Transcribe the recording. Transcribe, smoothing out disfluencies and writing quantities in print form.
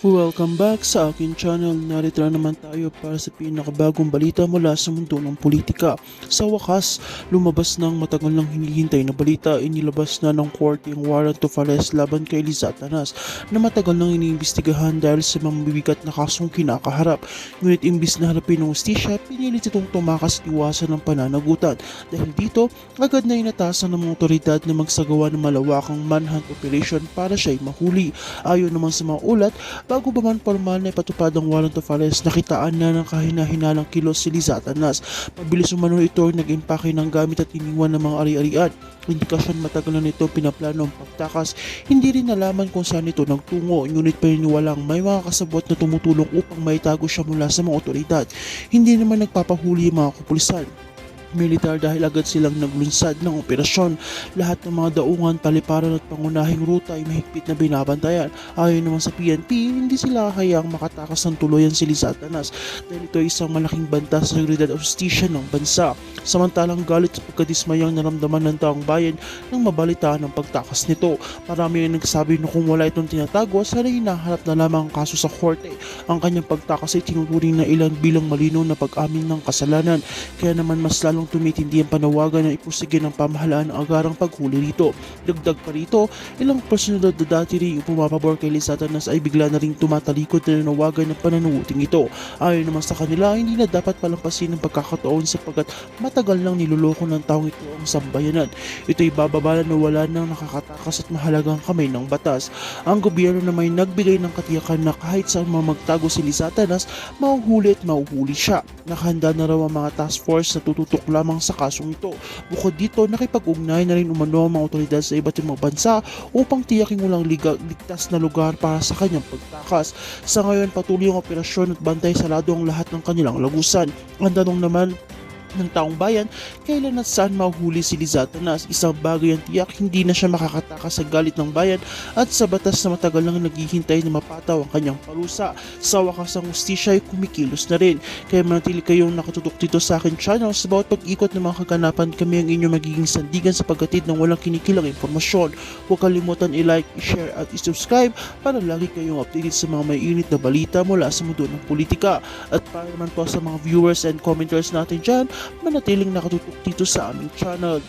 Welcome back sa akin channel. Narito na naman tayo para sa pinakabagong balita mula sa mundo ng politika. Sa wakas, lumabas ng matagal nang hinihintay na balita. Inilabas na ng korte ang warrant of arrest laban kay Liza Atanas na matagal nang iniimbestigahan dahil sa mga mabibigat na kasong kinakaharap. Ngunit imbis na harapin ng hustisya, pinilit itong tumakas at iwasan ng pananagutan. Dahil dito, agad na inatasan ng mga otoridad na magsagawa ng malawakang manhunt operation para siya'y mahuli. Ayon naman sa mga ulat, bago pa man formal na ipatupad ang warrant of arrest, nakitaan na ng kahina-hinalang kilos si Liza Atanas. Mabilis umano ito nag-impake ng gamit at iniwan ng mga ari-arian. Indikasyon matagal na nito pinaplano ang pagtakas. Hindi rin nalaman kung saan ito nagtungo, ngunit paniniwalang may mga kasabot na tumutulong upang maitago siya mula sa mga otoridad. Hindi naman nagpapahuli ang mga kapulisan militar dahil agad silang naglunsad ng operasyon. Lahat ng mga daungan, paliparan at pangunahing ruta ay mahigpit na binabantayan. Ayon naman sa PNP, hindi sila hayaang makatakas ng tuluyan si Liza Atanas dahil ito ay isang malaking banta sa seguridad at justisya ng bansa. Samantalang galit at pagkadismayang naramdaman ng taong bayan nang mabalitaan ang pagtakas nito. Marami ang nagsabi na kung wala itong tinatago, sana hinaharap na lamang ang kaso sa korte. Ang kanyang pagtakas ay tinuturing na ilan bilang malinaw na pag-amin ng kasalanan. Kaya naman mas lalong tumitindi ang panawagan na ipusige ng pamahalaan ang agarang paghuli rito. Dagdag pa rito, ilang personalidad na dati rin pumapabor kay Liza Atanas ay bigla na rin tumatalikod na nanawagan ng pananaguting ito. Ayon naman sa kanila, hindi na dapat palampasin ng pagkakataon sapagkat matagal nang niloloko ng taong ito ang sambayanan. Ito'y bababala na wala nang nakakatakas at mahalagang kamay ng batas. Ang gobyerno na may nagbigay ng katiyakan na kahit saan magtago si Liza Atanas, mahuhuli at mahuhuli siya. Nakahanda na raw ang mga task force na tututok lamang sa kasong ito. Bukod dito, nakipag-ugnay na rin umano ang mga otoridad sa iba't ibang bansa upang tiyaking walang ligtas na lugar para sa kanyang pagtakas. Sa ngayon, patuloy ang operasyon at bantay sarado ang lahat ng kanilang lagusan. Ang tanong naman ng taong bayan, kailan at saan mahuhuli si Liza Atanas? Isang bagay ang tiyak, hindi na siya makakatakas sa galit ng bayan at sa batas na matagal nang naghihintay na mapataw ang kanyang parusa. Sa wakas ang hustisya ay kumikilos na rin. Kaya manatili kayong nakatutok dito sa akin channel. Sa bawat pag-ikot ng mga kaganapan, kami ang inyong magiging sandigan sa pagkatid ng walang kinikilang informasyon. Huwag kalimutan i-like, i-share at i-subscribe para lagi kayong updated sa mga may init na balita mula sa mundo ng politika. At para naman po sa mga viewers and commenters natin dyan, manatiling nakatutok dito sa aming channel.